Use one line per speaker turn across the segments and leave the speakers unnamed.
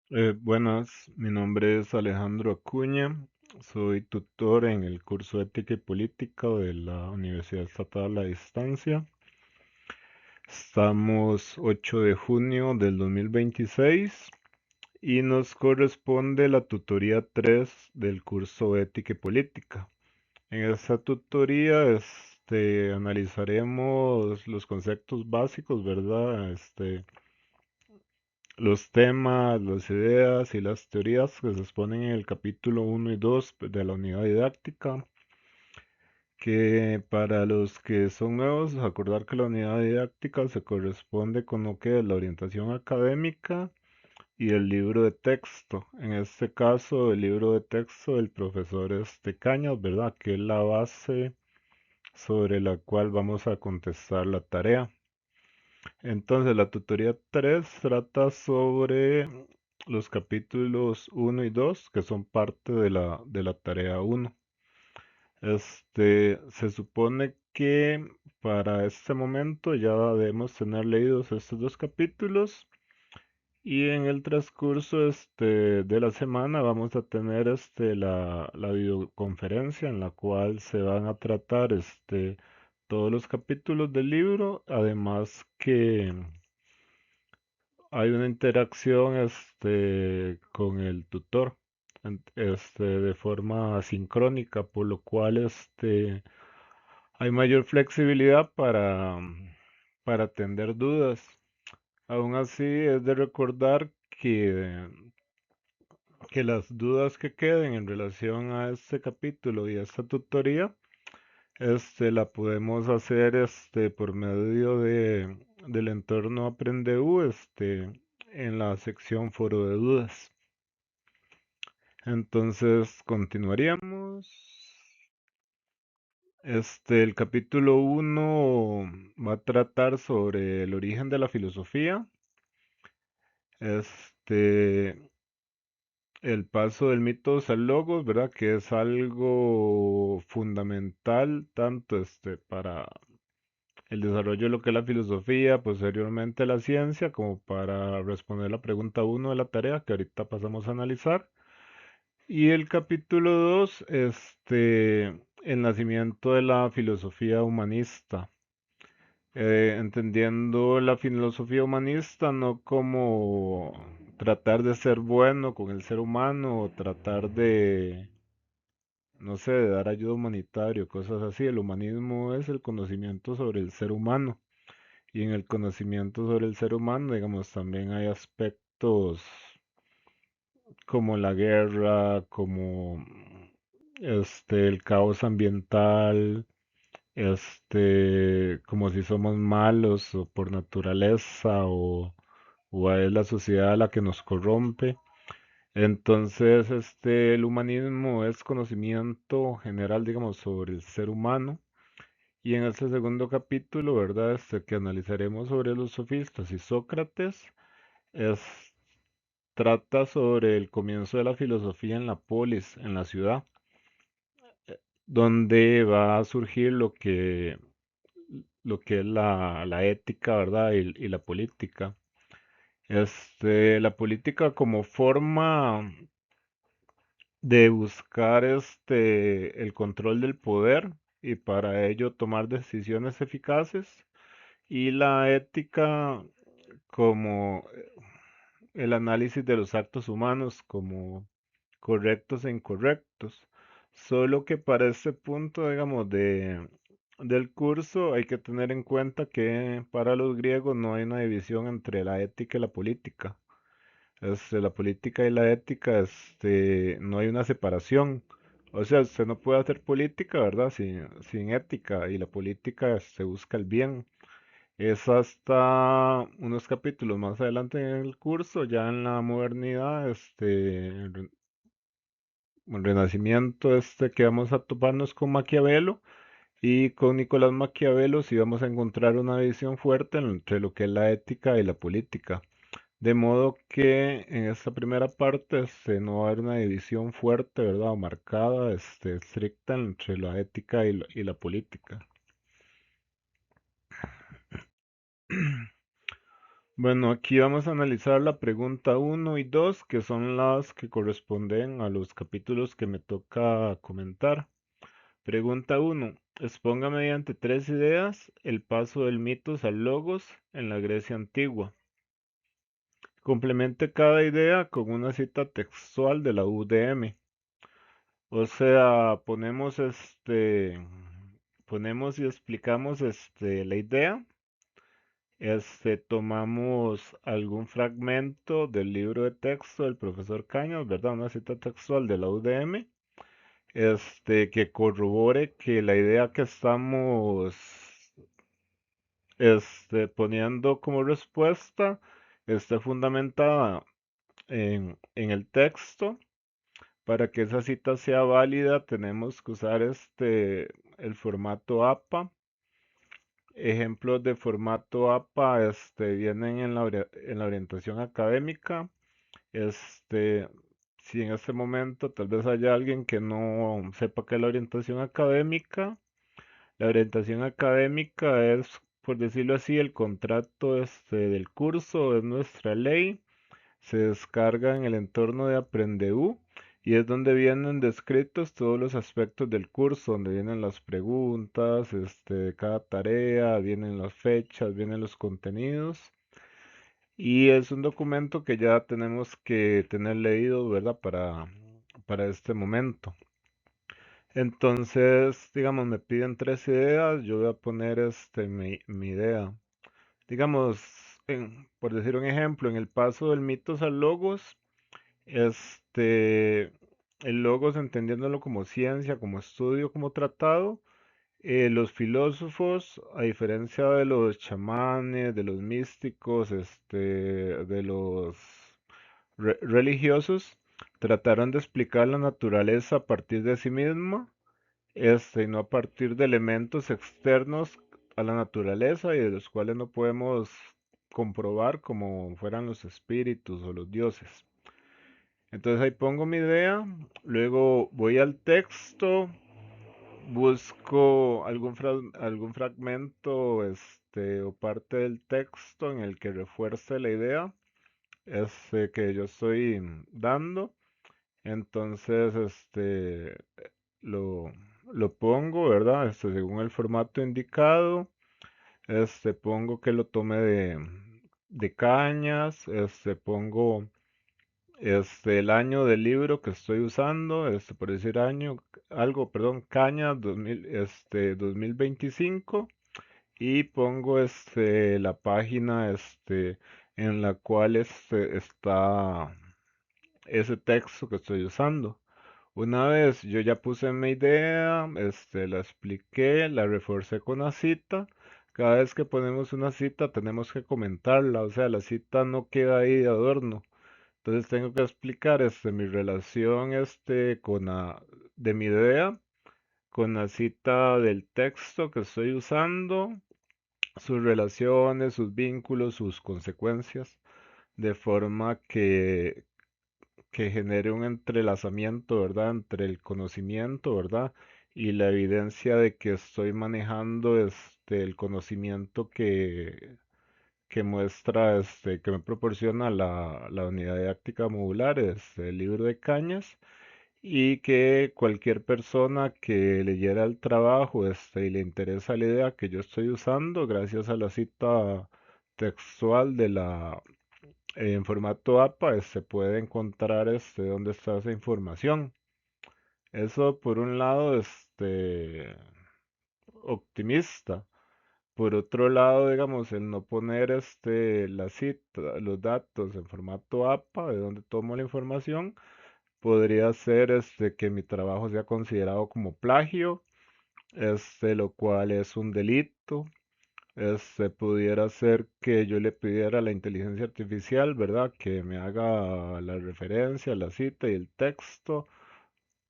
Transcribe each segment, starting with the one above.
Buenas, mi nombre es Alejandro Acuña, soy tutor en el curso Ética y Política de la Universidad Estatal a Distancia. Estamos 8 de junio del 2026 y nos corresponde la tutoría 3 del curso Ética y Política. En esta tutoría analizaremos los conceptos básicos, ¿verdad? Los temas, las ideas y las teorías que se exponen en el capítulo 1 y 2 de la unidad didáctica, que para los que son nuevos, acordar que la unidad didáctica se corresponde con lo que es la orientación académica y el libro de texto. En este caso, el libro de texto del profesor Cañas, ¿verdad? Que es la base sobre la cual vamos a contestar la tarea. Entonces, la tutoría 3 trata sobre los capítulos 1 y 2, que son parte de la tarea 1. Se supone que para este momento ya debemos tener leídos estos dos capítulos y en el transcurso de la semana vamos a tener la videoconferencia en la cual se van a tratar todos los capítulos del libro, además que hay una interacción con el tutor de forma sincrónica, por lo cual hay mayor flexibilidad para atender dudas. Aún así, es de recordar que las dudas que queden en relación a este capítulo y a esta tutoría, la podemos hacer por medio del entorno AprendeU, en la sección Foro de Dudas. Entonces, continuaríamos. El capítulo 1 va a tratar sobre el origen de la filosofía, este, el paso del mitos al logos, ¿verdad? Que es algo fundamental tanto para el desarrollo de lo que es la filosofía, posteriormente la ciencia, como para responder la pregunta 1 de la tarea que ahorita pasamos a analizar. Y el capítulo 2, el nacimiento de la filosofía humanista. Entendiendo la filosofía humanista no como tratar de ser bueno con el ser humano o tratar de, no sé, de dar ayuda humanitaria o cosas así. El humanismo es el conocimiento sobre el ser humano. Y en el conocimiento sobre el ser humano, digamos, también hay aspectos como la guerra, como el caos ambiental, como si somos malos o por naturaleza o es la sociedad la que nos corrompe. Entonces, el humanismo es conocimiento general, digamos, sobre el ser humano. Y en este segundo capítulo, ¿verdad? Que analizaremos sobre los sofistas y Sócrates, es, trata sobre el comienzo de la filosofía en la polis, en la ciudad, donde va a surgir lo que es la ética, ¿verdad? Y la política. La política como forma de buscar el control del poder y para ello tomar decisiones eficaces y la ética como el análisis de los actos humanos como correctos e incorrectos. Solo que para este punto, digamos, del curso hay que tener en cuenta que para los griegos no hay una división entre la ética y la política. La política y la ética, no hay una separación. O sea, usted no puede hacer política, ¿verdad? Sin ética y la política se busca el bien. Es hasta unos capítulos más adelante en el curso, ya en la modernidad, el Renacimiento, que vamos a toparnos con Maquiavelo y con Nicolás Maquiavelo sí vamos a encontrar una división fuerte entre lo que es la ética y la política. De modo que en esta primera parte no va a haber una división fuerte, ¿verdad? O marcada, estricta entre la ética y la política. Bueno, aquí vamos a analizar la pregunta uno y 2, que son las que corresponden a los capítulos que me toca comentar. Pregunta uno: exponga mediante tres ideas el paso del mitos al logos en la Grecia antigua. Complemente cada idea con una cita textual de la UDM. O sea, ponemos y explicamos la idea. Tomamos algún fragmento del libro de texto del profesor Cañas, ¿verdad? Una cita textual de la UDM, que corrobore que la idea que estamos, poniendo como respuesta esté fundamentada en el texto. Para que esa cita sea válida, tenemos que usar el formato APA. Ejemplos de formato APA vienen en la orientación académica. Este, si en este momento tal vez haya alguien que no sepa qué es la orientación académica es, por decirlo así, el contrato del curso, es nuestra ley, se descarga en el entorno de Aprendeu y es donde vienen descritos todos los aspectos del curso, donde vienen las preguntas, de cada tarea, vienen las fechas, vienen los contenidos. Y es un documento que ya tenemos que tener leído, ¿verdad? Para este momento. Entonces, digamos, me piden tres ideas, yo voy a poner mi idea. Digamos, por decir un ejemplo, en el paso del mitos al logos, este, el logos entendiéndolo como ciencia, como estudio, como tratado, los filósofos, a diferencia de los chamanes, de los místicos, de los religiosos, trataron de explicar la naturaleza a partir de sí misma, y no a partir de elementos externos a la naturaleza y de los cuales no podemos comprobar como fueran los espíritus o los dioses. Entonces ahí pongo mi idea, luego voy al texto, busco algún fragmento o parte del texto en el que refuerce la idea que yo estoy dando. Entonces lo, lo pongo, ¿verdad? Según el formato indicado. Pongo que lo tome de Cañas. Pongo el año del libro que estoy usando, por decir año, algo, perdón, Cañas 2025, y pongo la página en la cual está ese texto que estoy usando. Una vez yo ya puse mi idea, la expliqué, la reforcé con una cita. Cada vez que ponemos una cita tenemos que comentarla, o sea, la cita no queda ahí de adorno. Entonces tengo que explicar mi relación de mi idea con la cita del texto que estoy usando, sus relaciones, sus vínculos, sus consecuencias, de forma que genere un entrelazamiento, ¿verdad? Entre el conocimiento, ¿verdad? Y la evidencia de que estoy manejando el conocimiento que muestra, que me proporciona la unidad didáctica modular, el libro de Cañas, y que cualquier persona que leyera el trabajo, y le interesa la idea que yo estoy usando, gracias a la cita textual en formato APA, se puede encontrar dónde está esa información. Eso por un lado, optimista. Por otro lado, digamos, el no poner la cita, los datos en formato APA, de donde tomo la información, podría ser que mi trabajo sea considerado como plagio, lo cual es un delito. Pudiera ser que yo le pidiera a la inteligencia artificial, ¿verdad? Que me haga la referencia, la cita y el texto,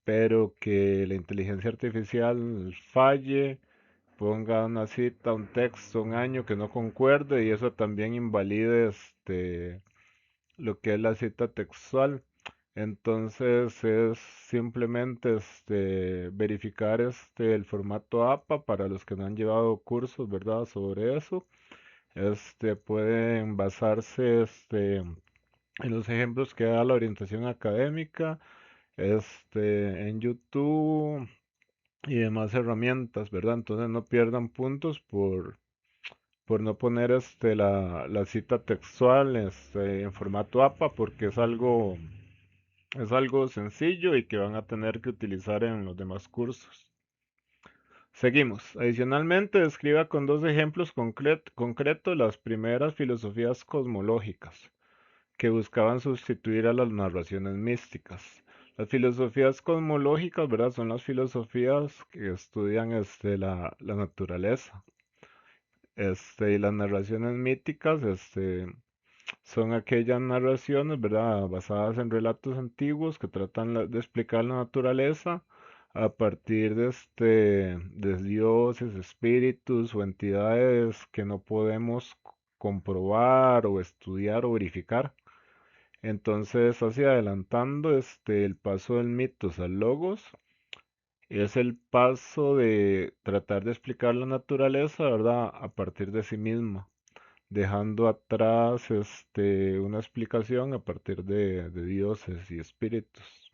pero que la inteligencia artificial falle, ponga una cita, un texto, un año que no concuerde y eso también invalide lo que es la cita textual. Entonces es simplemente verificar el formato APA para los que no han llevado cursos, ¿verdad? Sobre eso. Pueden basarse en los ejemplos que da la orientación académica, en YouTube y demás herramientas, ¿verdad? Entonces no pierdan puntos por no poner la cita textual en formato APA porque es algo sencillo y que van a tener que utilizar en los demás cursos. Seguimos. Adicionalmente, describa con dos ejemplos concretos las primeras filosofías cosmológicas que buscaban sustituir a las narraciones místicas. Las filosofías cosmológicas, ¿verdad? Son las filosofías que estudian la naturaleza. Y las narraciones míticas, son aquellas narraciones, ¿verdad? Basadas en relatos antiguos que tratan de explicar la naturaleza a partir de dioses, espíritus o entidades que no podemos comprobar o estudiar o verificar. Entonces, así adelantando, el paso del mitos al logos es el paso de tratar de explicar la naturaleza, ¿verdad? A partir de sí misma, dejando atrás una explicación a partir de dioses y espíritus.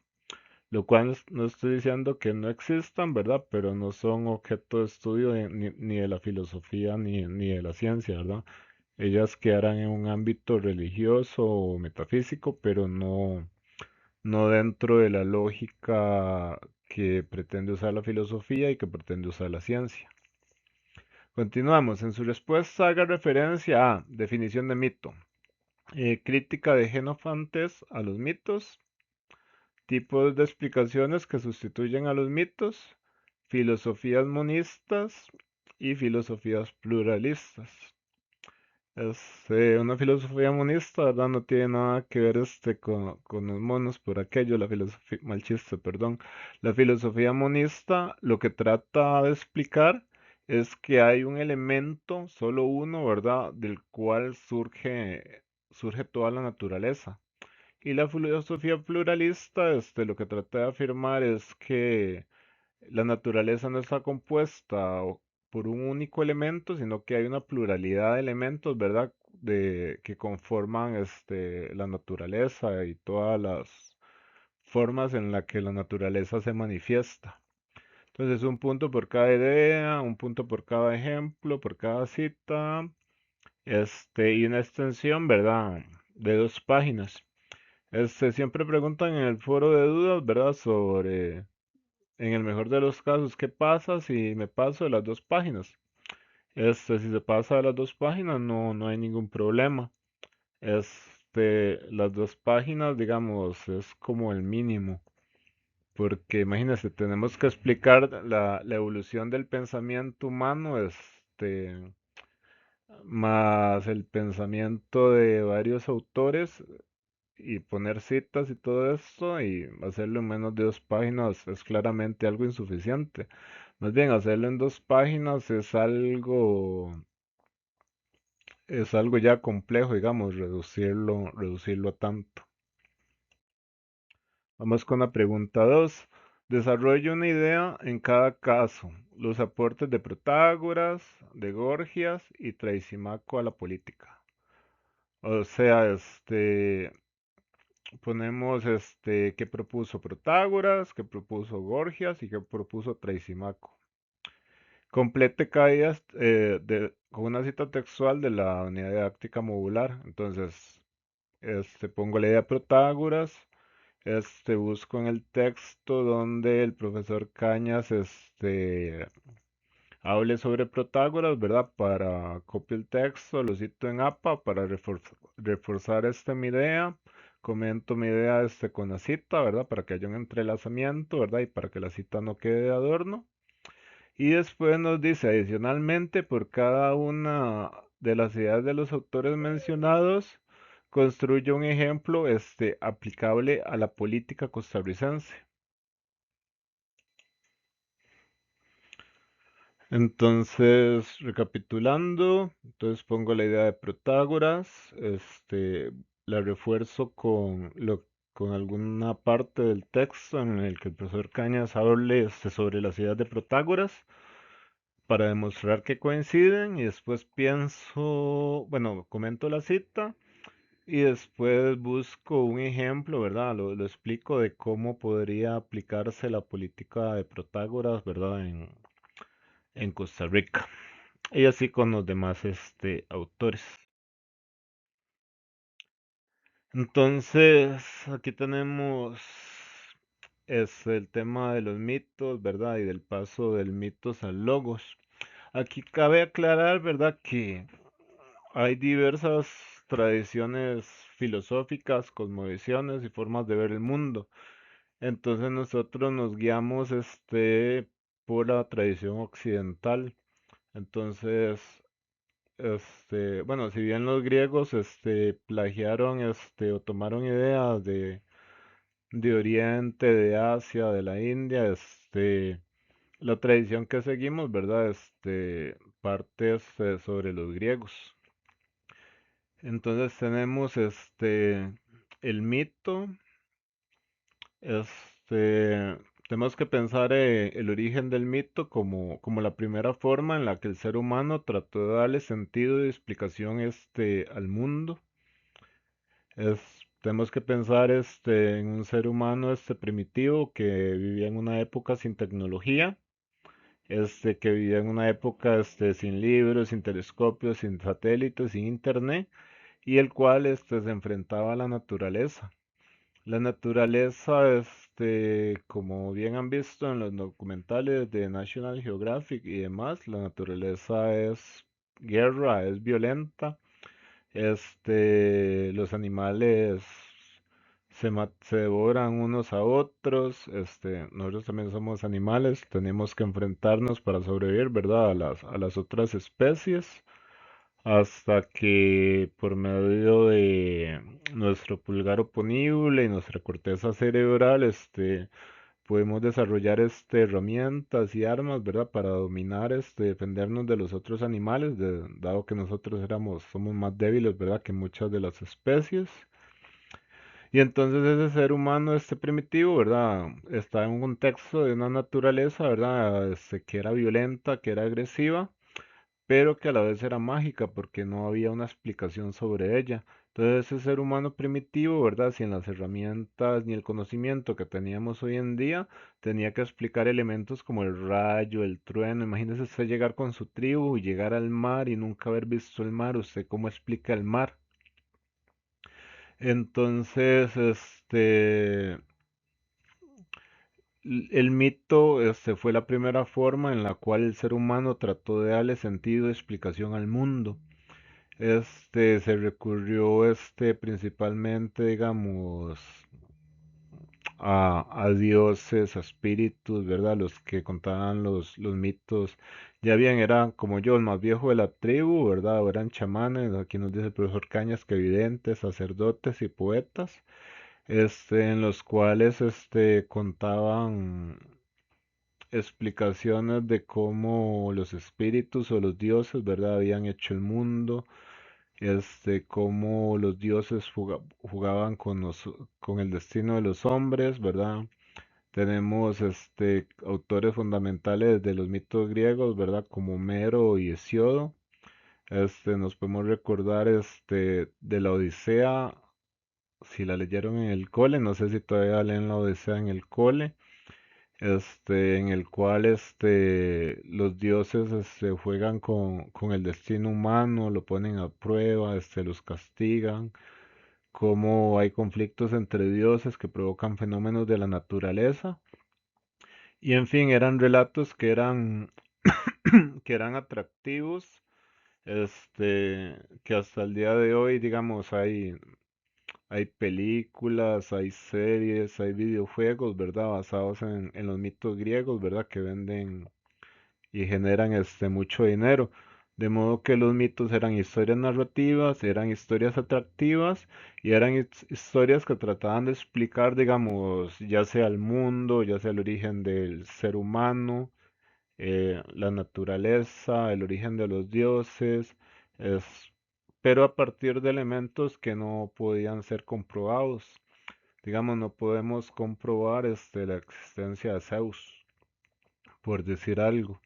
Lo cual no estoy diciendo que no existan, ¿verdad? Pero no son objeto de estudio ni de la filosofía ni de la ciencia, ¿verdad? Ellas quedarán en un ámbito religioso o metafísico, pero no dentro de la lógica que pretende usar la filosofía y que pretende usar la ciencia. Continuamos. En su respuesta haga referencia a definición de mito, crítica de Jenofontes a los mitos, tipos de explicaciones que sustituyen a los mitos, filosofías monistas y filosofías pluralistas. Una filosofía monista, ¿verdad? No tiene nada que ver con los monos por aquello, la filosofía, mal chiste, perdón. La filosofía monista lo que trata de explicar es que hay un elemento, solo uno, ¿verdad? Del cual surge toda la naturaleza. Y la filosofía pluralista, lo que trata de afirmar es que la naturaleza no está compuesta por un único elemento, sino que hay una pluralidad de elementos, ¿verdad? Que conforman la naturaleza y todas las formas en las que la naturaleza se manifiesta. Entonces, un punto por cada idea, un punto por cada ejemplo, por cada cita, y una extensión, ¿verdad? De 2 páginas. Siempre preguntan en el foro de dudas, ¿verdad? En el mejor de los casos, ¿qué pasa si me paso de las 2 páginas? Si se pasa de las 2 páginas, no hay ningún problema. Las 2 páginas, digamos, es como el mínimo. Porque imagínense, tenemos que explicar la evolución del pensamiento humano, más el pensamiento de varios autores y poner citas y todo esto y hacerlo en menos de 2 páginas es claramente algo insuficiente. Más bien, hacerlo en 2 páginas es algo ya complejo, digamos, reducirlo a tanto. Vamos con la pregunta 2. Desarrolla una idea en cada caso. Los aportes de Protágoras, de Gorgias y Traisimaco a la política. O sea, ponemos qué propuso Protágoras, qué propuso Gorgias y qué propuso Traisimaco. Complete caídas con una cita textual de la unidad didáctica modular. Entonces, pongo la idea de Protágoras, busco en el texto donde el profesor Cañas hable sobre Protágoras, ¿verdad? Para copio el texto, lo cito en APA para reforzar mi idea. Comento mi idea con la cita, ¿verdad? Para que haya un entrelazamiento, ¿verdad? Y para que la cita no quede de adorno. Y después nos dice, adicionalmente, por cada una de las ideas de los autores mencionados, construye un ejemplo aplicable a la política costarricense. Entonces, recapitulando, entonces pongo la idea de Protágoras, la refuerzo con alguna parte del texto en el que el profesor Cañas hable sobre las ideas de Protágoras. para demostrar que coinciden y después pienso, bueno, comento la cita y después busco un ejemplo, ¿verdad? Lo explico de cómo podría aplicarse la política de Protágoras, ¿verdad? En Costa Rica. Y así con los demás autores. Entonces, aquí tenemos es el tema de los mitos, ¿verdad? Y del paso del mitos al logos. Aquí cabe aclarar, ¿verdad? Que hay diversas tradiciones filosóficas, cosmovisiones y formas de ver el mundo. Entonces nosotros nos guiamos por la tradición occidental. Entonces, bueno, si bien los griegos plagiaron o tomaron ideas de Oriente, de Asia, de la India, la tradición que seguimos, ¿verdad? Parte sobre los griegos. Entonces tenemos el mito, tenemos que pensar el origen del mito como la primera forma en la que el ser humano trató de darle sentido y explicación al mundo. Tenemos que pensar en un ser humano primitivo que vivía en una época sin tecnología, que vivía en una época sin libros, sin telescopios, sin satélites, sin internet, y el cual se enfrentaba a la naturaleza. La naturaleza, como bien han visto en los documentales de National Geographic y demás, la naturaleza es guerra, es violenta. Los animales se devoran unos a otros. Nosotros también somos animales, tenemos que enfrentarnos para sobrevivir, ¿verdad? A las otras especies hasta que por medio de nuestro pulgar oponible y nuestra corteza cerebral, podemos desarrollar herramientas y armas, ¿verdad? Para dominar, defendernos de los otros animales, dado que nosotros somos más débiles, ¿verdad? Que muchas de las especies. Y entonces ese ser humano, primitivo, ¿verdad? Está en un contexto de una naturaleza, ¿verdad? Que era violenta, que era agresiva, pero que a la vez era mágica porque no había una explicación sobre ella. Entonces ese ser humano primitivo, ¿verdad? Sin las herramientas ni el conocimiento que teníamos hoy en día, tenía que explicar elementos como el rayo, el trueno. Imagínese usted llegar con su tribu y llegar al mar y nunca haber visto el mar. ¿Usted cómo explica el mar? Entonces, el mito, fue la primera forma en la cual el ser humano trató de darle sentido y explicación al mundo. Se recurrió principalmente, digamos, a dioses, a espíritus, ¿verdad? Los que contaban los mitos. Ya bien, eran como yo, el más viejo de la tribu, ¿verdad? O eran chamanes, aquí nos dice el profesor Cañas que videntes, sacerdotes y poetas, en los cuales contaban explicaciones de cómo los espíritus o los dioses, ¿verdad? Habían hecho el mundo, cómo los dioses jugaban con el destino de los hombres, ¿verdad? Tenemos autores fundamentales de los mitos griegos, ¿verdad? Como Homero y Hesiodo. Nos podemos recordar de la Odisea, si la leyeron en el cole, no sé si todavía leen la Odisea en el cole, en el cual los dioses juegan con el destino humano, lo ponen a prueba, los castigan, cómo hay conflictos entre dioses que provocan fenómenos de la naturaleza. Y en fin, eran relatos que eran atractivos, que hasta el día de hoy, digamos, hay películas, hay series, hay videojuegos, ¿verdad? Basados en los mitos griegos, ¿verdad? Que venden y generan mucho dinero. De modo que los mitos eran historias narrativas, eran historias atractivas y eran historias que trataban de explicar, digamos, ya sea el mundo, ya sea el origen del ser humano, la naturaleza, el origen de los dioses, es, pero a partir de elementos que no podían ser comprobados. Digamos, no podemos comprobar la existencia de Zeus, por decir algo.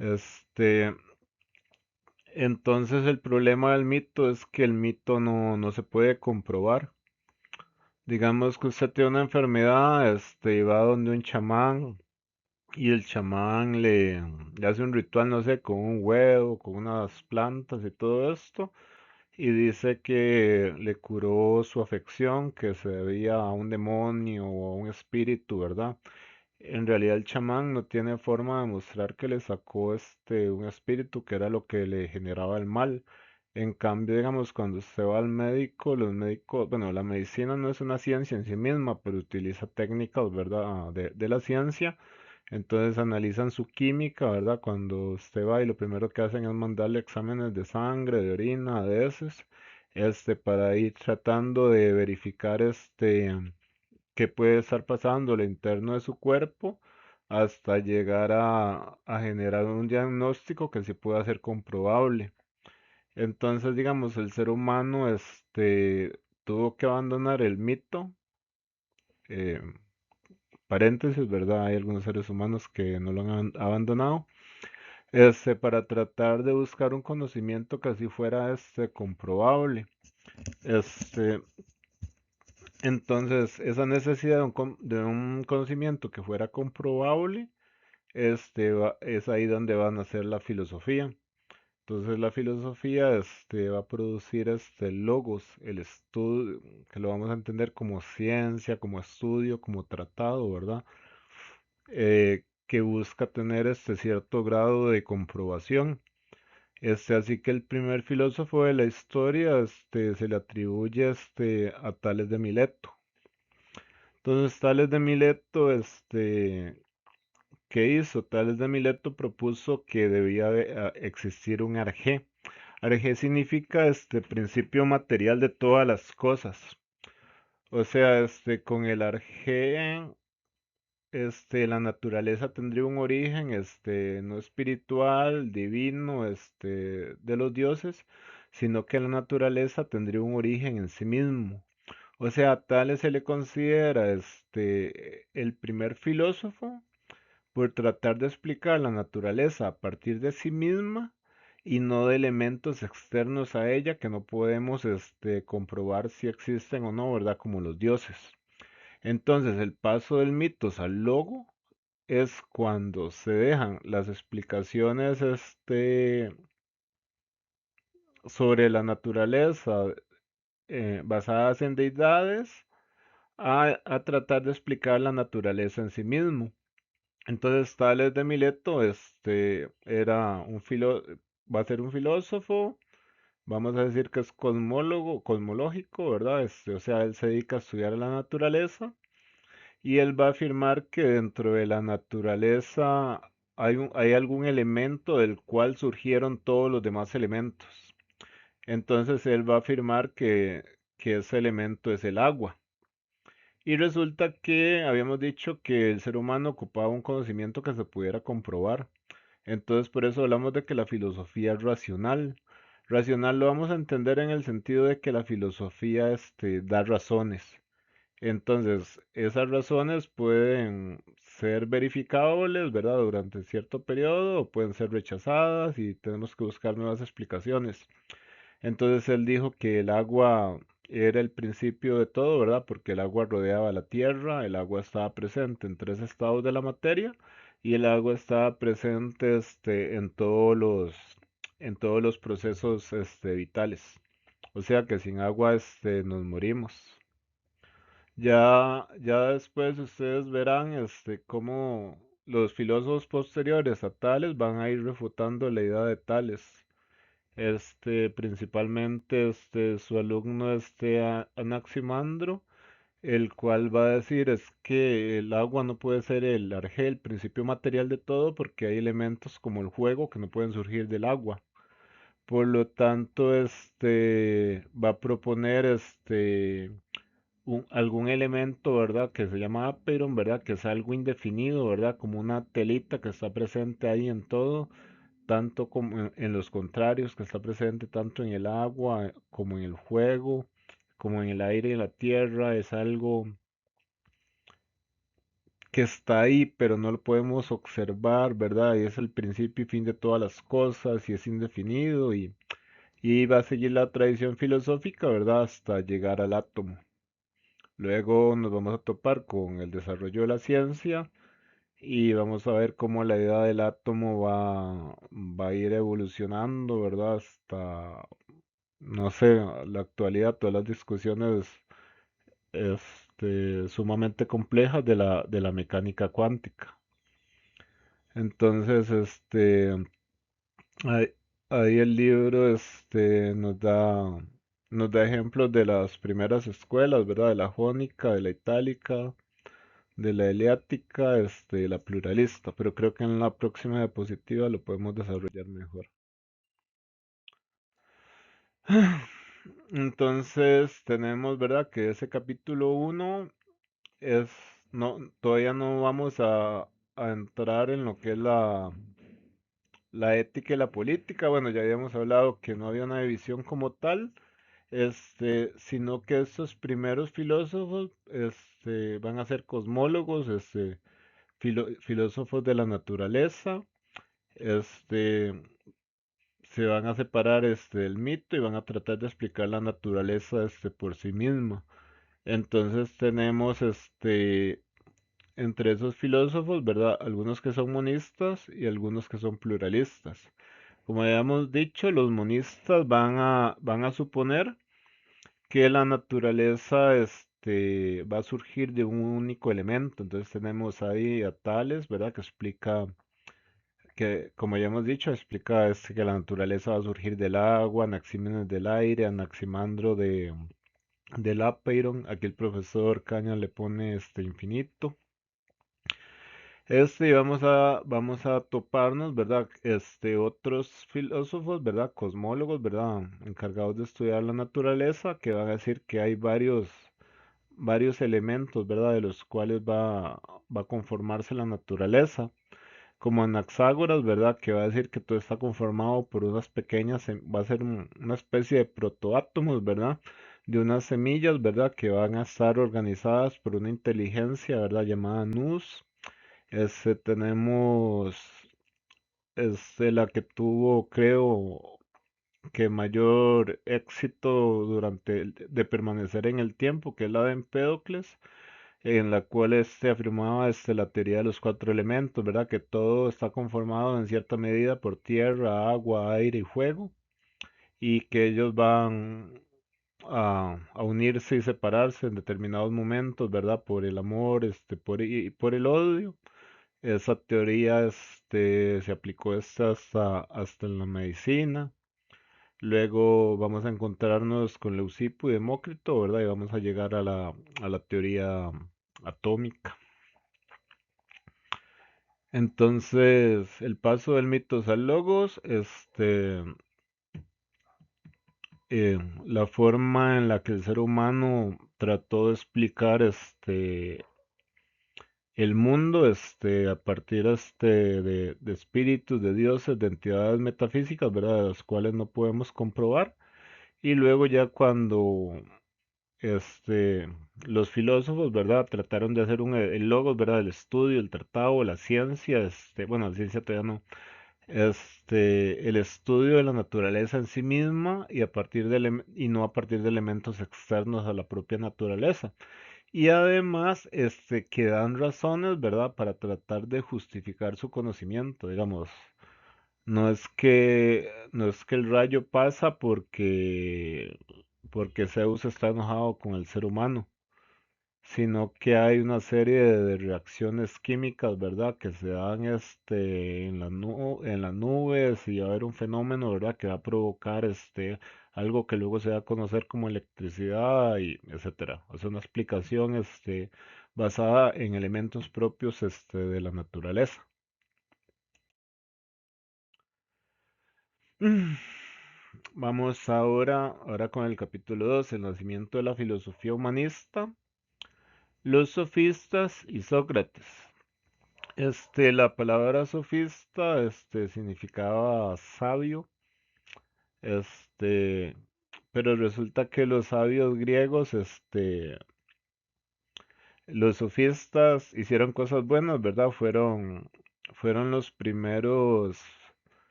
Este, entonces el problema del mito es que el mito no se puede comprobar. Digamos que usted tiene una enfermedad, y va donde un chamán y el chamán le hace un ritual, no sé, con un huevo, con unas plantas y todo esto, y dice que le curó su afección, que se debía a un demonio o a un espíritu, ¿verdad? En realidad el chamán no tiene forma de mostrar que le sacó un espíritu que era lo que le generaba el mal. En cambio, digamos, cuando usted va al médico, los médicos, bueno, la medicina no es una ciencia en sí misma, pero utiliza técnicas, ¿verdad? De la ciencia. Entonces analizan su química, ¿verdad? Cuando usted va y lo primero que hacen es mandarle exámenes de sangre, de orina, de heces, para ir tratando de verificar qué puede estar pasando lo interno de su cuerpo hasta llegar a generar un diagnóstico que sí pueda ser comprobable. Entonces, digamos, el ser humano tuvo que abandonar el mito, eh, paréntesis, ¿verdad? Hay algunos seres humanos que no lo han abandonado, para tratar de buscar un conocimiento que así fuera comprobable. Este, entonces, esa necesidad de un conocimiento que fuera comprobable, es ahí donde va a nacer la filosofía. Entonces la filosofía va a producir logos, el estudio, que lo vamos a entender como ciencia, como estudio, como tratado, ¿verdad? Que busca tener cierto grado de comprobación. Así que el primer filósofo de la historia se le atribuye a Tales de Mileto. Entonces Tales de Mileto, ¿qué hizo? Tales de Mileto propuso que debía existir un arjé. Arjé significa principio material de todas las cosas. O sea, con el arjé, la naturaleza tendría un origen, no espiritual, divino, de los dioses, sino que la naturaleza tendría un origen en sí mismo. O sea, a Tales se le considera, el primer filósofo por tratar de explicar la naturaleza a partir de sí misma y no de elementos externos a ella que no podemos comprobar si existen o no, ¿verdad? Como los dioses. Entonces, el paso del mitos al logo es cuando se dejan las explicaciones sobre la naturaleza basadas en deidades a tratar de explicar la naturaleza en sí mismo. Entonces, Tales de Mileto, va a ser un filósofo, vamos a decir que es cosmólogo, cosmológico, ¿verdad? O sea, él se dedica a estudiar la naturaleza y él va a afirmar que dentro de la naturaleza hay algún elemento del cual surgieron todos los demás elementos. Entonces, él va a afirmar que ese elemento es el agua. Y resulta que habíamos dicho que el ser humano ocupaba un conocimiento que se pudiera comprobar. Entonces, por eso hablamos de que la filosofía es racional. Racional lo vamos a entender en el sentido de que la filosofía da razones. Entonces, esas razones pueden ser verificables, ¿verdad? Durante cierto periodo o pueden ser rechazadas y tenemos que buscar nuevas explicaciones. Entonces él dijo que el agua era el principio de todo, ¿verdad? Porque el agua rodeaba la tierra, el agua estaba presente en tres estados de la materia y el agua estaba presente en todos los procesos vitales. O sea que sin agua nos morimos. Ya después ustedes verán cómo los filósofos posteriores a Tales van a ir refutando la idea de Tales. Principalmente su alumno Anaximandro, el cual va a decir es que el agua no puede ser el arjé, el principio material de todo, porque hay elementos como el fuego que no pueden surgir del agua. Por lo tanto, va a proponer algún elemento, ¿verdad? Que se llama Aperon, ¿verdad? Que es algo indefinido, ¿verdad? Como una telita que está presente ahí en todo tanto como en los contrarios, que está presente tanto en el agua como en el fuego, como en el aire y en la tierra, es algo que está ahí, pero no lo podemos observar, ¿verdad? Y es el principio y fin de todas las cosas y es indefinido y va a seguir la tradición filosófica, ¿verdad? Hasta llegar al átomo. Luego nos vamos a topar con el desarrollo de la ciencia y vamos a ver cómo la idea del átomo va a ir evolucionando, ¿verdad? Hasta, no sé, la actualidad, todas las discusiones sumamente complejas de la mecánica cuántica. Entonces, ahí, ahí el libro nos da ejemplos de las primeras escuelas, ¿verdad? De la jónica, de la itálica, de la eleática, la pluralista, pero creo que en la próxima diapositiva lo podemos desarrollar mejor. Entonces tenemos, ¿verdad? Que ese capítulo uno es, no, todavía no vamos a entrar en lo que es la ética y la política. Bueno, ya habíamos hablado que no había una división como tal, sino que estos primeros filósofos, van a ser cosmólogos, filósofos de la naturaleza, este, se van a separar del mito y van a tratar de explicar la naturaleza por sí misma. Entonces tenemos entre esos filósofos, ¿verdad? Algunos que son monistas y algunos que son pluralistas. Como habíamos dicho, los monistas van a suponer que la naturaleza va a surgir de un único elemento. Entonces tenemos ahí a Tales, ¿verdad? Que explica que, como ya hemos dicho, explica que la naturaleza va a surgir del agua, Anaxímenes del aire, Anaximandro del Apeiron. Aquí el profesor Caña le pone infinito. Y vamos a toparnos, ¿verdad? Otros filósofos, ¿verdad? Cosmólogos, ¿verdad? Encargados de estudiar la naturaleza, que van a decir que hay varios elementos, ¿verdad? De los cuales va a conformarse la naturaleza. Como Anaxágoras, ¿verdad? Que va a decir que todo está conformado por unas pequeñas, va a ser una especie de protoátomos, ¿verdad? De unas semillas, ¿verdad? Que van a estar organizadas por una inteligencia, ¿verdad? Llamada Nous. Tenemos la que tuvo, creo, que mayor éxito de permanecer en el tiempo, que es la de Empédocles, en la cual afirmaba la teoría de los cuatro elementos, ¿verdad? Que todo está conformado en cierta medida por tierra, agua, aire y fuego, y que ellos van a unirse y separarse en determinados momentos, ¿verdad? Por el amor, y por el odio. Esa teoría se aplicó hasta en la medicina. Luego vamos a encontrarnos con Leucipo y Demócrito, ¿verdad? Y vamos a llegar a la teoría atómica. Entonces, el paso del mitos al logos, la forma en la que el ser humano trató de explicar el mundo, a partir de espíritus, de dioses, de entidades metafísicas, ¿verdad? De las cuales no podemos comprobar. Y luego ya cuando este, los filósofos, ¿verdad? Trataron de hacer el logos, ¿verdad? El estudio, el tratado, la ciencia, bueno, la ciencia todavía no, el estudio de la naturaleza en sí misma y y no a partir de elementos externos a la propia naturaleza. Y además, que dan razones, ¿verdad? Para tratar de justificar su conocimiento, digamos. No es que el rayo pasa porque Zeus está enojado con el ser humano, sino que hay una serie de reacciones químicas, ¿verdad? Que se dan en las nubes y va a haber un fenómeno, ¿verdad? Que va a provocar algo que luego se va a conocer como electricidad y etcétera. O sea, una explicación basada en elementos propios de la naturaleza. Vamos ahora con el capítulo 2, el nacimiento de la filosofía humanista, los sofistas y Sócrates. La palabra sofista, significaba sabio, este, pero resulta que los sabios griegos, Los sofistas hicieron cosas buenas, ¿verdad? Fueron los primeros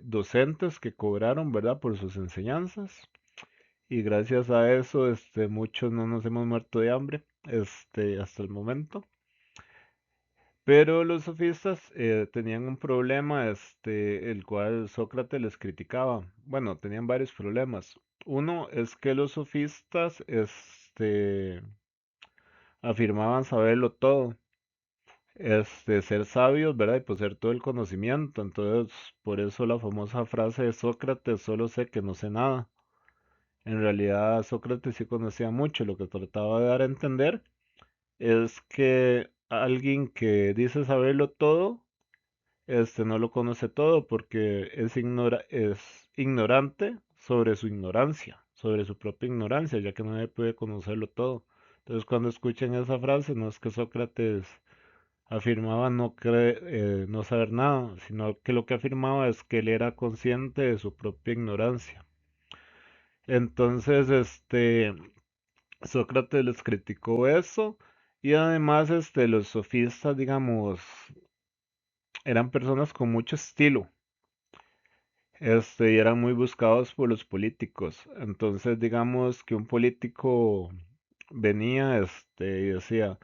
docentes que cobraron, ¿verdad? Por sus enseñanzas. Y gracias a eso, muchos no nos hemos muerto de hambre, hasta el momento. Pero los sofistas tenían un problema, el cual Sócrates les criticaba. Bueno, tenían varios problemas. Uno es que los sofistas, afirmaban saberlo todo, ser sabios, ¿verdad? Y poseer todo el conocimiento. Entonces, por eso la famosa frase de Sócrates, solo sé que no sé nada. En realidad, Sócrates sí conocía mucho. Lo que trataba de dar a entender es que alguien que dice saberlo todo, no lo conoce todo porque es ignorante sobre su ignorancia, sobre su propia ignorancia, ya que nadie puede conocerlo todo. Entonces, cuando escuchen esa frase, no es que Sócrates afirmaba no saber nada, sino que lo que afirmaba es que él era consciente de su propia ignorancia. Entonces, Sócrates les criticó eso y además, los sofistas, digamos, eran personas con mucho estilo, y eran muy buscados por los políticos. Entonces, digamos que un político venía, y decía,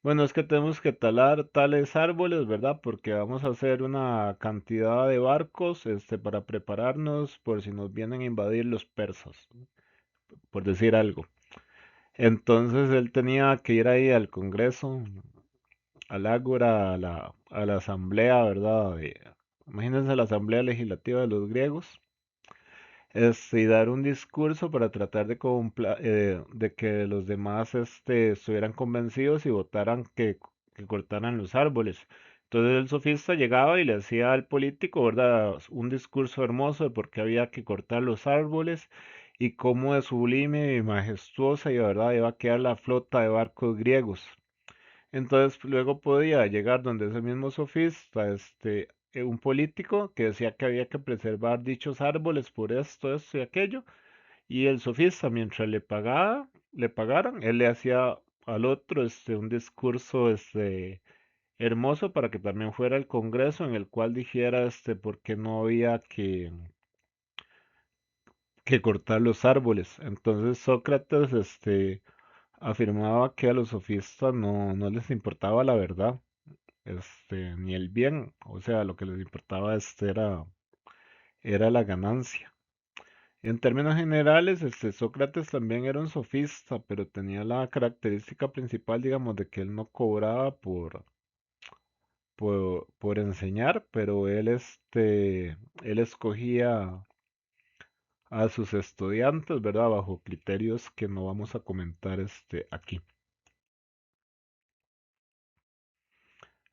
bueno, es que tenemos que talar tales árboles, ¿verdad? Porque vamos a hacer una cantidad de barcos, para prepararnos por si nos vienen a invadir los persas, por decir algo. Entonces él tenía que ir ahí al Congreso, al Ágora, a la asamblea, ¿verdad? Imagínense la asamblea legislativa de los griegos, y dar un discurso para tratar de que los demás, estuvieran convencidos y votaran que cortaran los árboles. Entonces el sofista llegaba y le hacía al político, ¿verdad? Un discurso hermoso de por qué había que cortar los árboles y cómo de sublime y majestuosa y, ¿verdad?, iba a quedar la flota de barcos griegos. Entonces luego podía llegar donde ese mismo sofista, un político que decía que había que preservar dichos árboles por esto y aquello, y el sofista, mientras le pagaran, él le hacía al otro, un discurso, hermoso para que también fuera al Congreso en el cual dijera, por qué no había que cortar los árboles. Entonces Sócrates, afirmaba que a los sofistas no les importaba la verdad, ni el bien, o sea, lo que les importaba, era la ganancia. En términos generales, Sócrates también era un sofista, pero tenía la característica principal, digamos, de que él no cobraba por enseñar, pero él escogía a sus estudiantes, ¿verdad? Bajo criterios que no vamos a comentar, aquí.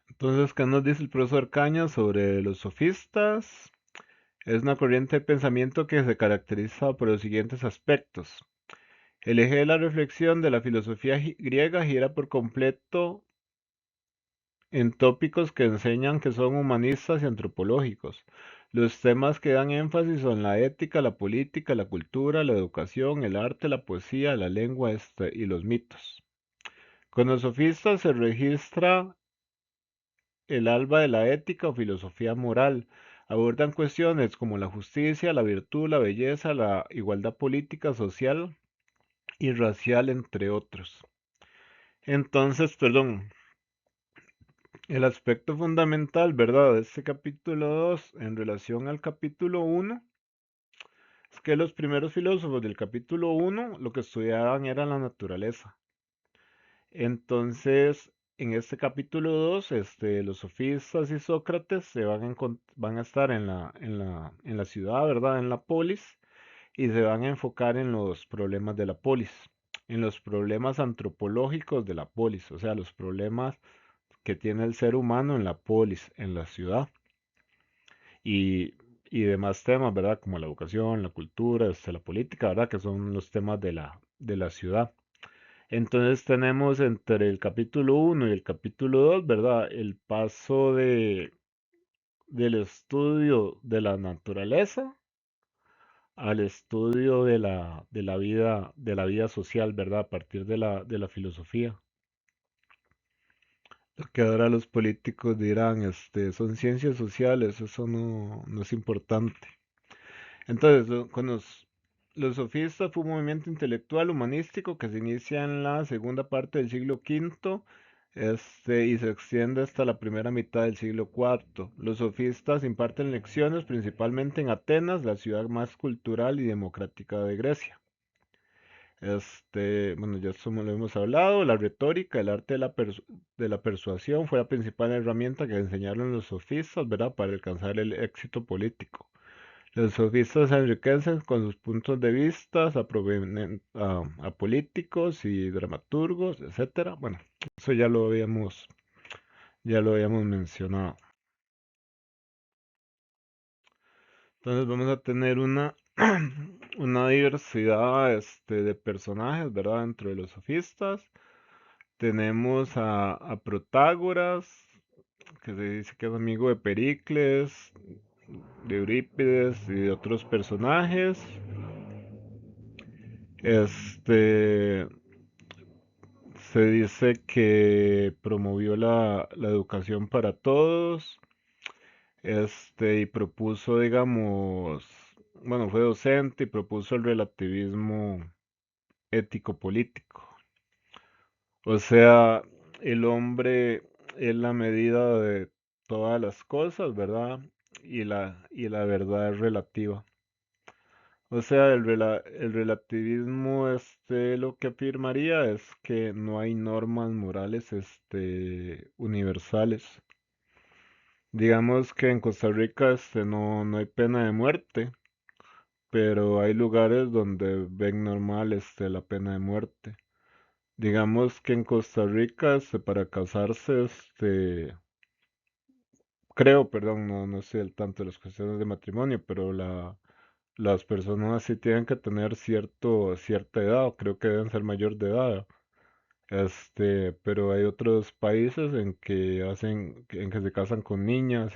Entonces, ¿qué nos dice el profesor Caña sobre los sofistas? Es una corriente de pensamiento que se caracteriza por los siguientes aspectos. El eje de la reflexión de la filosofía griega gira por completo en tópicos que enseñan que son humanistas y antropológicos. Los temas que dan énfasis son la ética, la política, la cultura, la educación, el arte, la poesía, la lengua, y los mitos. Con los sofistas se registra el alba de la ética o filosofía moral. Abordan cuestiones como la justicia, la virtud, la belleza, la igualdad política, social y racial, entre otros. Entonces, perdón, el aspecto fundamental, ¿verdad?, de este capítulo 2 en relación al capítulo 1 es que los primeros filósofos del capítulo 1 lo que estudiaban era la naturaleza. Entonces, en este capítulo 2, los sofistas y Sócrates van a estar en la ciudad, ¿verdad?, en la polis, y se van a enfocar en los problemas de la polis, en los problemas antropológicos de la polis, o sea, los problemas que tiene el ser humano en la polis, en la ciudad, y, y demás temas, ¿verdad? Como la educación, la cultura, la política, ¿verdad? Que son los temas de la ciudad. Entonces tenemos entre el capítulo 1 y el capítulo 2, ¿verdad? El paso del estudio de la naturaleza al estudio de la vida social, ¿verdad? A partir de la filosofía. Lo que ahora los políticos dirán, son ciencias sociales, eso no es importante. Entonces, los sofistas fue un movimiento intelectual humanístico que se inicia en la segunda parte del siglo V, y se extiende hasta la primera mitad del siglo IV. Los sofistas imparten lecciones principalmente en Atenas, la ciudad más cultural y democrática de Grecia. Bueno, ya eso lo hemos hablado, la retórica, el arte de la persuasión fue la principal herramienta que enseñaron los sofistas, ¿verdad?, para alcanzar el éxito político. Los sofistas se enriquecen con sus puntos de vista a políticos y dramaturgos, etcétera. Bueno, eso ya lo habíamos mencionado. Entonces vamos a tener una diversidad de personajes, ¿verdad? Dentro de los sofistas. Tenemos a Protágoras, que se dice que es amigo de Pericles, de Eurípides y de otros personajes. Este se dice que promovió la educación para todos, y propuso, digamos, bueno, fue docente y propuso el relativismo ético-político. O sea, el hombre es la medida de todas las cosas, ¿verdad? Y la verdad es relativa. O sea, el relativismo, lo que afirmaría es que no hay normas morales, universales. Digamos que en Costa Rica, no hay pena de muerte, pero hay lugares donde ven normal, la pena de muerte. Digamos que en Costa Rica, para casarse, creo, perdón, no sé el tanto de las cuestiones de matrimonio, pero las personas sí tienen que tener cierta edad, o creo que deben ser mayor de edad. Pero hay otros países en que se casan con niñas,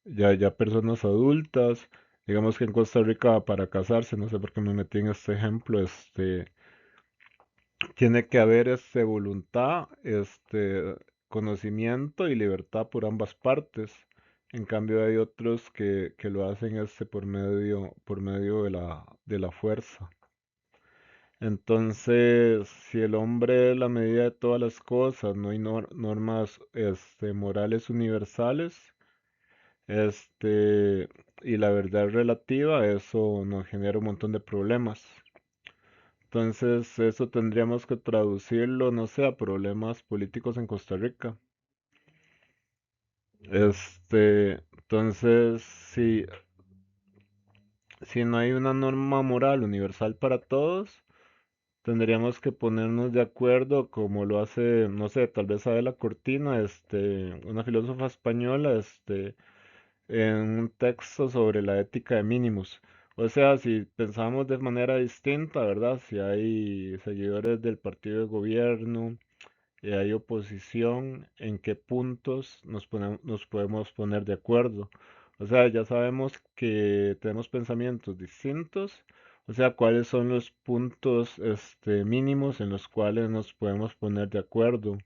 ya personas adultas. Digamos que en Costa Rica para casarse, no sé por qué me metí en este ejemplo, tiene que haber voluntad, conocimiento y libertad por ambas partes. En cambio hay otros que lo hacen por medio de la fuerza. Entonces, si el hombre es la medida de todas las cosas, no hay normas morales universales, este, y la verdad es relativa, eso nos genera un montón de problemas. Entonces, eso tendríamos que traducirlo, no sé, a problemas políticos en Costa Rica. Entonces, si no hay una norma moral universal para todos, tendríamos que ponernos de acuerdo como lo hace, no sé, tal vez Adela Cortina, una filósofa española, en un texto sobre la ética de mínimos. O sea, si pensamos de manera distinta, ¿verdad? Si hay seguidores del partido de gobierno y hay oposición, ¿en qué puntos nos podemos poner de acuerdo? O sea, ya sabemos que tenemos pensamientos distintos, o sea, cuáles son los puntos, mínimos en los cuales nos podemos poner de acuerdo.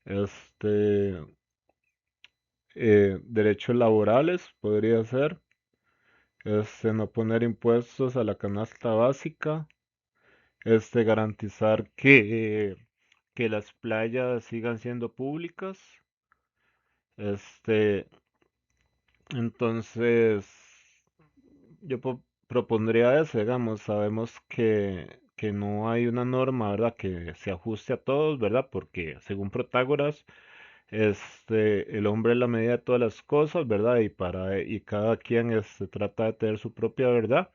Este, Derechos laborales podría ser, no poner impuestos a la canasta básica, garantizar que las playas sigan siendo públicas. Este, entonces, propondría eso, digamos, sabemos que no hay una norma, ¿verdad?, que se ajuste a todos, ¿verdad? Porque según Protágoras, el hombre es la medida de todas las cosas, ¿verdad? Y cada quien, trata de tener su propia verdad.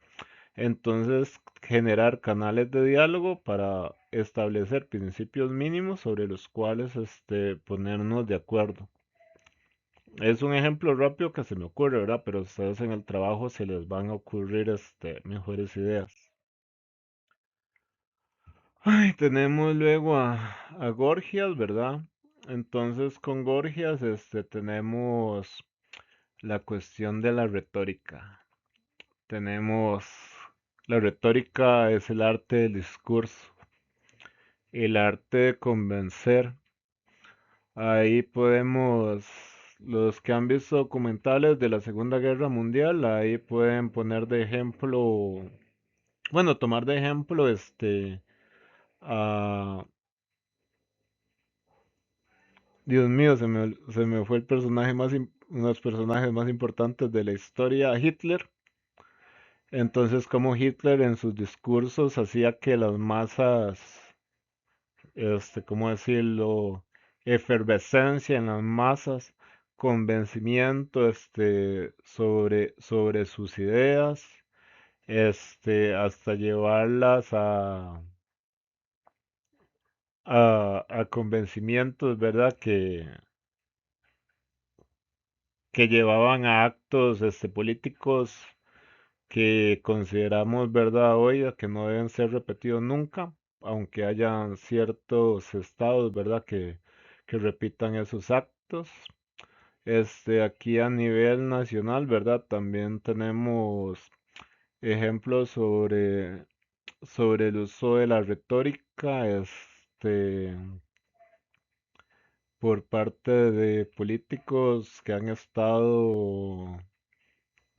Entonces, generar canales de diálogo para establecer principios mínimos sobre los cuales, ponernos de acuerdo. Es un ejemplo rápido que se me ocurre, ¿verdad? Pero a ustedes en el trabajo se les van a ocurrir, mejores ideas. Ay, tenemos luego a Gorgias, ¿verdad? Entonces con Gorgias, tenemos la cuestión de la retórica. Tenemos la retórica es el arte del discurso, el arte de convencer. Ahí podemos, los que han visto documentales de la Segunda Guerra Mundial, ahí pueden poner de ejemplo, bueno, tomar de ejemplo a, Dios mío, se me fue el personaje uno de los personajes más importantes de la historia, Hitler. Entonces, como Hitler en sus discursos hacía que las masas, ¿cómo decirlo? Efervescencia en las masas, convencimiento, sobre sus ideas, hasta llevarlas a convencimientos, ¿verdad? Que llevaban a actos, políticos que consideramos verdad hoy, que no deben ser repetidos nunca, aunque hayan ciertos estados, ¿verdad?, que repitan esos actos. Aquí a nivel nacional, ¿verdad? También tenemos ejemplos sobre el uso de la retórica, por parte de políticos que han estado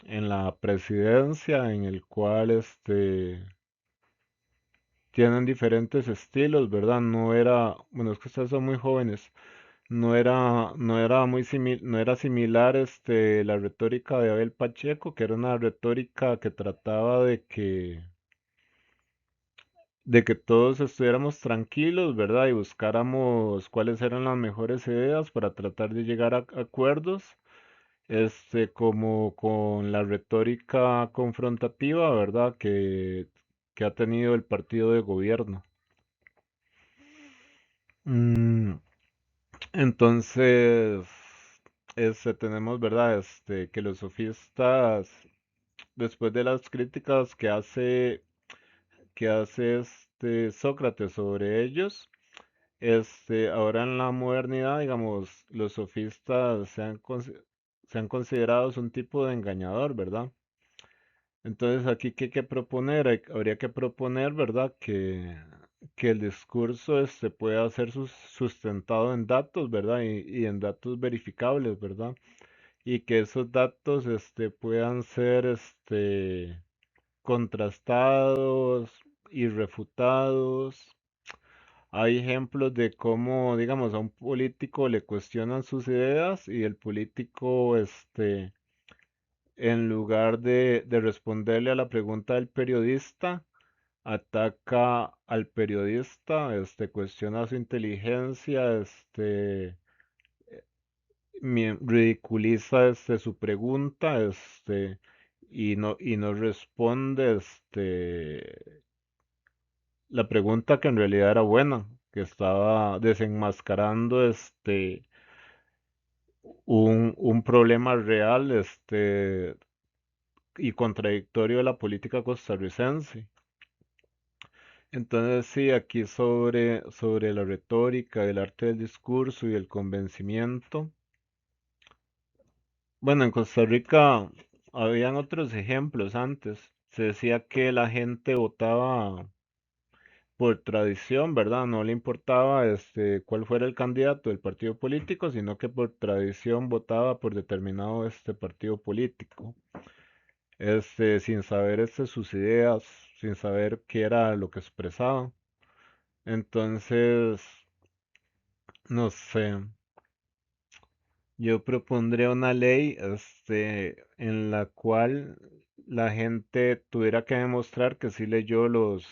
en la presidencia, en el cual, tienen diferentes estilos, ¿verdad? No era, bueno, es que ustedes son muy jóvenes, no era similar, la retórica de Abel Pacheco, que era una retórica que trataba de que todos estuviéramos tranquilos, ¿verdad? Y buscáramos cuáles eran las mejores ideas para tratar de llegar a acuerdos, como con la retórica confrontativa, ¿verdad? Que ha tenido el partido de gobierno. Mm, entonces, tenemos, ¿verdad? Que los sofistas, después de las críticas que hace Sócrates sobre ellos, ahora en la modernidad, digamos, los sofistas se han considerado un tipo de engañador, ¿verdad? Entonces, aquí, ¿qué hay que proponer? Habría que proponer, ¿verdad? Que el discurso, pueda ser sustentado en datos, ¿verdad? Y en datos verificables, ¿verdad? Y que esos datos, puedan ser, contrastados y refutados. Hay ejemplos de cómo, digamos, a un político le cuestionan sus ideas y el político, en lugar de responderle a la pregunta del periodista, ataca al periodista, cuestiona su inteligencia, ridiculiza, su pregunta, y no responde, la pregunta que en realidad era buena, que estaba desenmascarando, un problema real, y contradictorio de la política costarricense. Entonces sí, aquí sobre la retórica, el arte del discurso y el convencimiento. Bueno, en Costa Rica habían otros ejemplos antes. Se decía que la gente votaba por tradición, ¿verdad? No le importaba, cuál fuera el candidato del partido político, sino que por tradición votaba por determinado, partido político. Sin saber, sus ideas, sin saber qué era lo que expresaba. Entonces, no sé, yo propondría una ley, en la cual la gente tuviera que demostrar que sí leyó los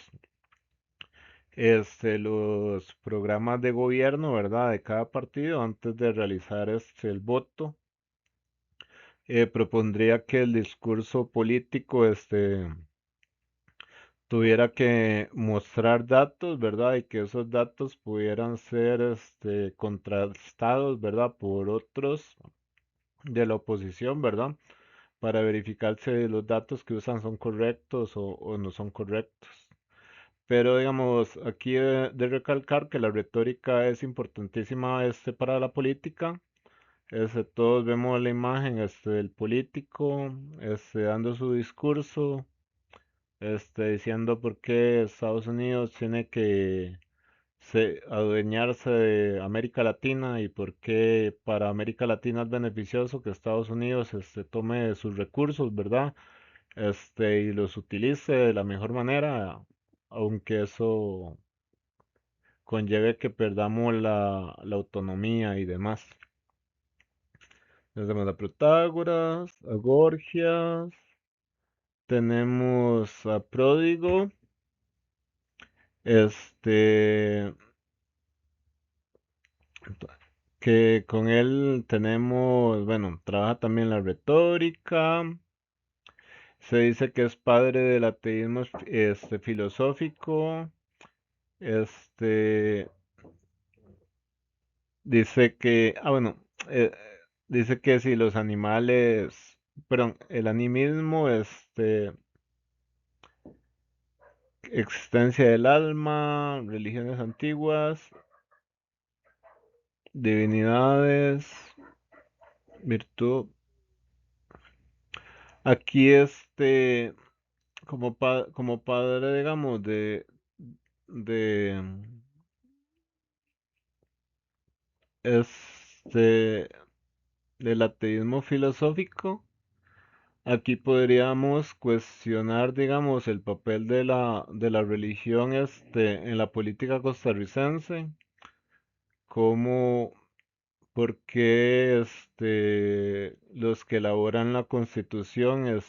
programas de gobierno, ¿verdad? De cada partido antes de realizar, el voto. Propondría que el discurso político, tuviera que mostrar datos, ¿verdad? Y que esos datos pudieran ser, contrastados, ¿verdad? Por otros de la oposición, ¿verdad? Para verificar si los datos que usan son correctos o no son correctos. Pero digamos, aquí de recalcar que la retórica es importantísima, para la política, Todos vemos la imagen del político dando su discurso, diciendo por qué Estados Unidos tiene que adueñarse de América Latina y por qué para América Latina es beneficioso que Estados Unidos tome sus recursos, ¿verdad? Y los utilice de la mejor manera, aunque eso conlleve que perdamos la autonomía y demás. Tenemos a Protágoras, a Gorgias, tenemos a Pródigo, este, que con él tenemos, bueno, trabaja también la retórica, se dice que es padre del ateísmo filosófico, este, dice que, bueno, eh, dice que si los animales, perdón, el animismo, existencia del alma, religiones antiguas, divinidades, virtud. Aquí como padre, digamos, de este, del ateísmo filosófico, aquí podríamos cuestionar, digamos, el papel de la religión en la política costarricense, como por qué los que elaboran la constitución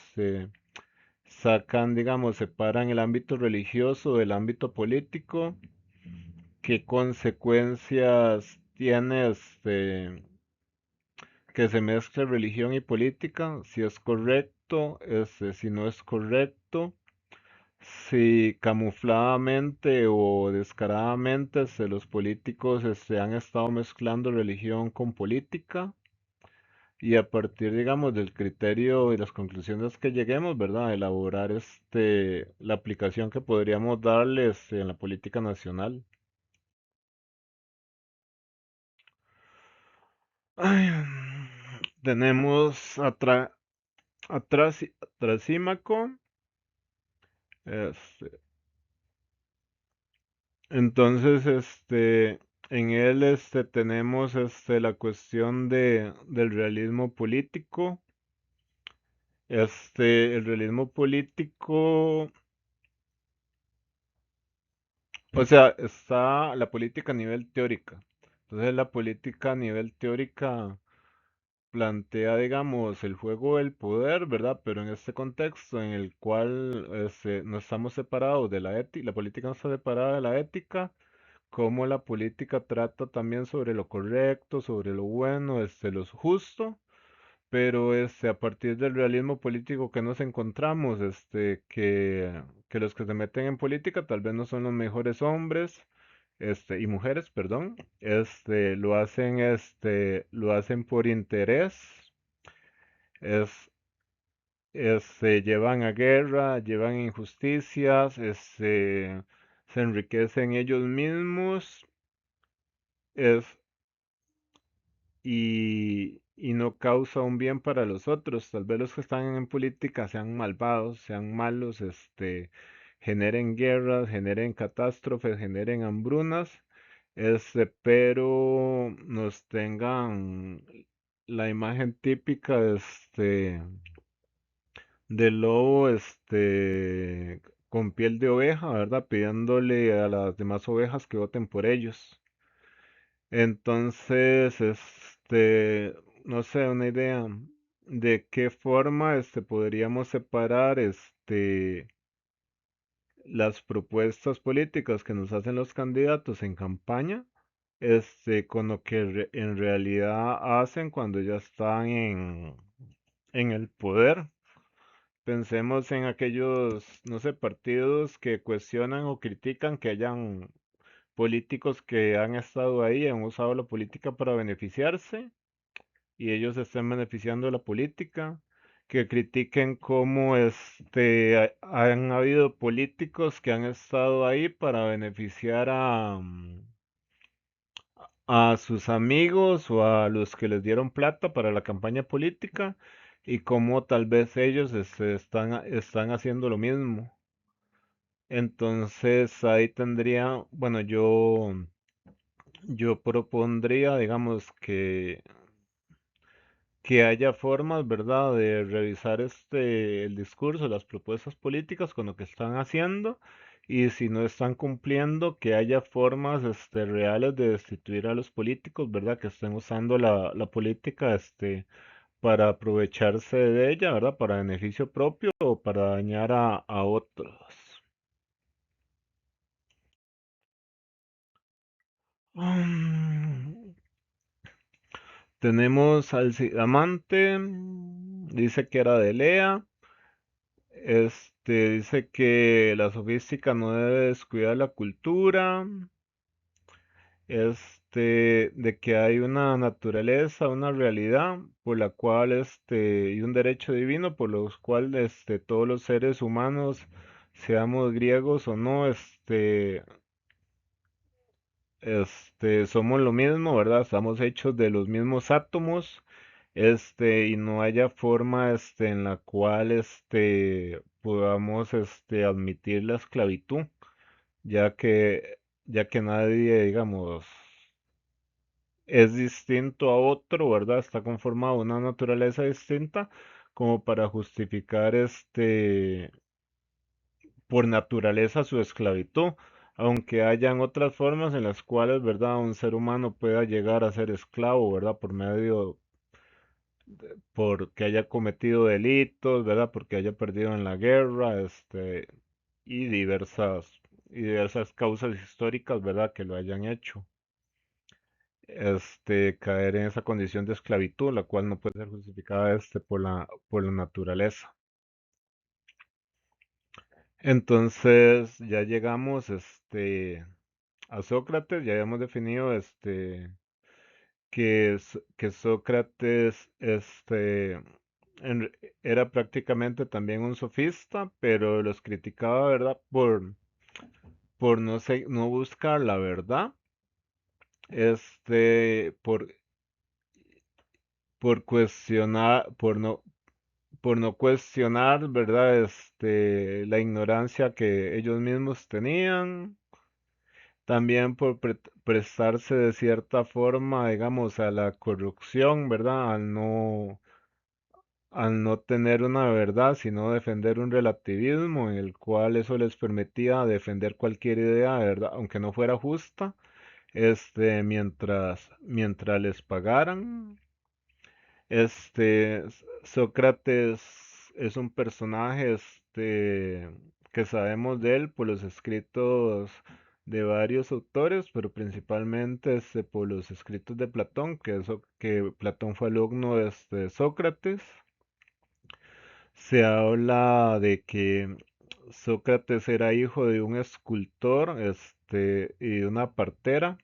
sacan, digamos, separan el ámbito religioso del ámbito político, qué consecuencias tiene que se mezcle religión y política, si es correcto, si no es correcto, si camufladamente o descaradamente los políticos han estado mezclando religión con política. Y a partir, digamos, del criterio y las conclusiones que lleguemos, ¿verdad? Elaborar la aplicación que podríamos darles en la política nacional. Ay, tenemos atrás, Trasímaco. este, entonces, en él, tenemos, la cuestión del realismo político. El realismo político, o sea, está la política a nivel teórica. Entonces la política a nivel teórica plantea, digamos, el juego del poder, ¿verdad? Pero en este contexto en el cual no estamos separados de la ética, la política no está separada de la ética, como la política trata también sobre lo correcto, sobre lo bueno, lo justo, pero a partir del realismo político que nos encontramos, que los que se meten en política tal vez no son los mejores hombres, y mujeres, perdón, lo hacen por interés, es, se llevan a guerra, llevan injusticias, se enriquecen ellos mismos, es, y no causa un bien para los otros. Tal vez los que están en política sean malvados, sean malos, generen guerras, generen catástrofes, generen hambrunas, pero nos tengan la imagen típica del lobo, con piel de oveja, ¿verdad? Pidiéndole a las demás ovejas que voten por ellos. Entonces, no sé, una idea de qué forma, podríamos separar, las propuestas políticas que nos hacen los candidatos en campaña, con lo que en realidad hacen cuando ya están en el poder. Pensemos en aquellos, no sé, partidos que cuestionan o critican que hayan políticos que han estado ahí, han usado la política para beneficiarse y ellos estén beneficiando de la política, que critiquen cómo han habido políticos que han estado ahí para beneficiar a sus amigos o a los que les dieron plata para la campaña política y cómo tal vez ellos están haciendo lo mismo. Entonces ahí tendría, bueno, yo propondría, digamos, que haya formas, ¿verdad?, de revisar el discurso, las propuestas políticas con lo que están haciendo y si no están cumpliendo, que haya formas, reales de destituir a los políticos, ¿verdad?, que estén usando la política, para aprovecharse de ella, ¿verdad?, para beneficio propio o para dañar a otros. Mm, Tenemos al amante, dice que era de Lea. Dice que la sofística no debe descuidar la cultura. De que hay una naturaleza, una realidad por la cual, y un derecho divino por los cuales, todos los seres humanos, seamos griegos o no, somos lo mismo, ¿verdad? Estamos hechos de los mismos átomos, y no haya forma, en la cual, podamos, admitir la esclavitud, ya que, ya que nadie, digamos, es distinto a otro, ¿verdad? Está conformado de una naturaleza distinta, como para justificar, por naturaleza su esclavitud, aunque hayan otras formas en las cuales, ¿verdad?, un ser humano pueda llegar a ser esclavo, ¿verdad?, porque haya cometido delitos, ¿verdad?, porque haya perdido en la guerra, y diversas causas históricas, ¿verdad?, que lo hayan hecho. Caer en esa condición de esclavitud, la cual no puede ser justificada, por la naturaleza. Entonces, ya llegamos, a Sócrates, ya habíamos definido, que Sócrates, era prácticamente también un sofista, pero los criticaba, ¿verdad?, por no buscar la verdad, por cuestionar, por no cuestionar, ¿verdad? La ignorancia que ellos mismos tenían, también por prestarse de cierta forma, digamos, a la corrupción, ¿verdad? Al no tener una verdad, sino defender un relativismo en el cual eso les permitía defender cualquier idea, ¿verdad? Aunque no fuera justa, mientras les pagaran. Sócrates es un personaje, que sabemos de él por los escritos de varios autores, pero principalmente, por los escritos de Platón, que Platón fue alumno de Sócrates. Se habla de que Sócrates era hijo de un escultor, y de una partera.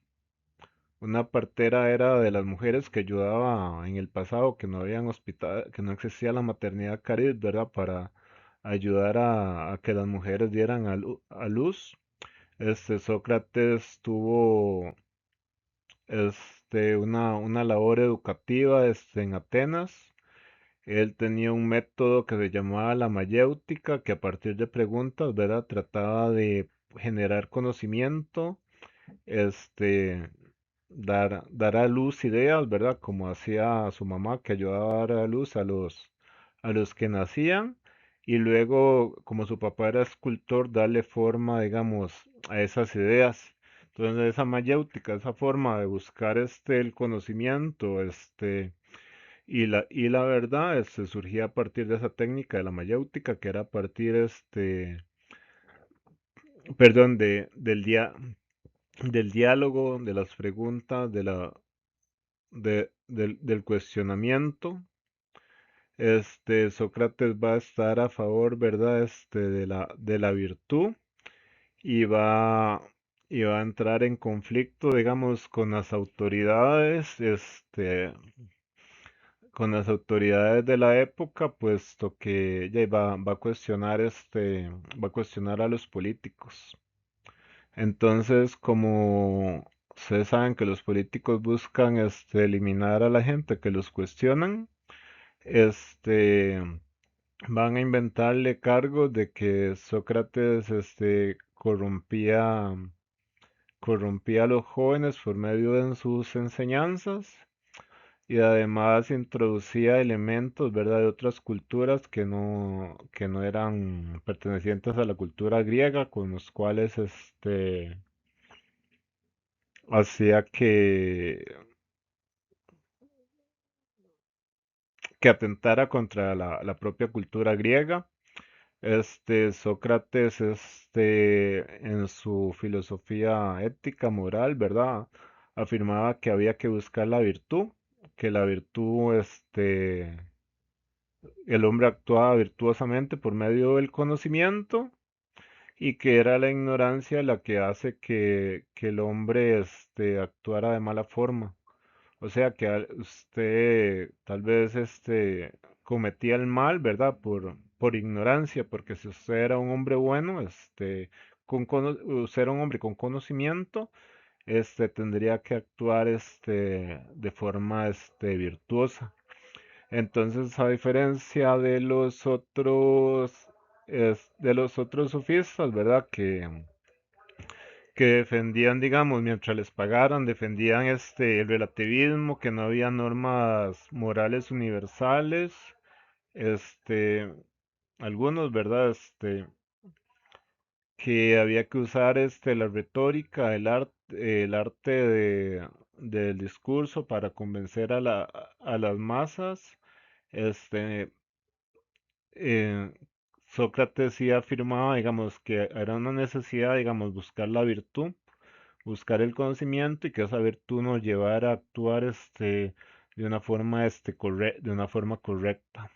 Una partera era de las mujeres que ayudaba en el pasado, que no habían hospital, que no existía la maternidad cariz, ¿verdad? Para ayudar a que las mujeres dieran a luz. Sócrates tuvo, una labor educativa, en Atenas. Él tenía un método que se llamaba la mayéutica, que a partir de preguntas, ¿verdad? Trataba de generar conocimiento, este, dar a luz ideas, ¿verdad? Como hacía su mamá, que ayudaba a dar a luz a los que nacían, y luego, como su papá era escultor, darle forma, digamos, a esas ideas. Entonces, esa mayéutica, esa forma de buscar, el conocimiento, y la verdad, surgía a partir de esa técnica de la mayéutica, que era a partir, perdón, del diálogo, de las preguntas, del cuestionamiento. Sócrates va a estar a favor, ¿verdad? De la virtud, y va a entrar en conflicto, digamos, con las autoridades de la época, puesto que ya va a cuestionar a los políticos. Entonces, como Ustedes saben que los políticos buscan eliminar a la gente que los cuestionan. Este, Van a inventarle cargos de que Sócrates corrompía a los jóvenes por medio de sus enseñanzas y además introducía elementos, ¿verdad?, de otras culturas que no eran pertenecientes a la cultura griega, con los cuales hacía que atentara contra la propia cultura griega. Sócrates, en su filosofía ética, moral, ¿verdad? Afirmaba que había que buscar la virtud, que la virtud, el hombre actuaba virtuosamente por medio del conocimiento y que era la ignorancia la que hace que el hombre, actuara de mala forma. O sea que usted tal vez cometía el mal, ¿verdad? Por ignorancia, porque si usted era un hombre bueno, usted era un hombre con conocimiento, tendría que actuar de forma virtuosa. Entonces, a diferencia de los otros sofistas, ¿verdad? Que defendían, digamos, mientras les pagaran, defendían el relativismo, que no había normas morales universales, este, algunos, ¿verdad? Que había que usar la retórica, el arte del discurso para convencer a las masas. Este, eh, Sócrates sí afirmaba, digamos, que era una necesidad, digamos, buscar la virtud, buscar el conocimiento y que esa virtud nos llevara a actuar de una forma correcta.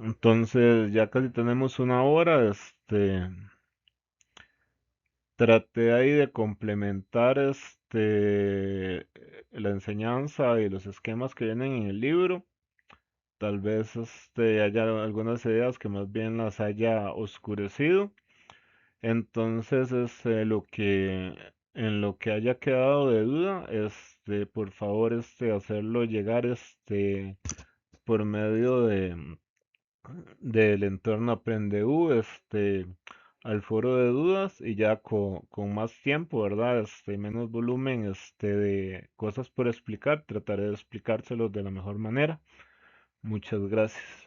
Entonces, ya casi tenemos una hora, traté ahí de complementar la enseñanza y los esquemas que vienen en el libro. Tal vez haya algunas ideas que más bien las haya oscurecido. Entonces, en lo que haya quedado de duda, por favor, hacerlo llegar, por medio del entorno AprendeU, al foro de dudas y ya con más tiempo, ¿verdad? Menos volumen, de cosas por explicar, trataré de explicárselos de la mejor manera. Muchas gracias.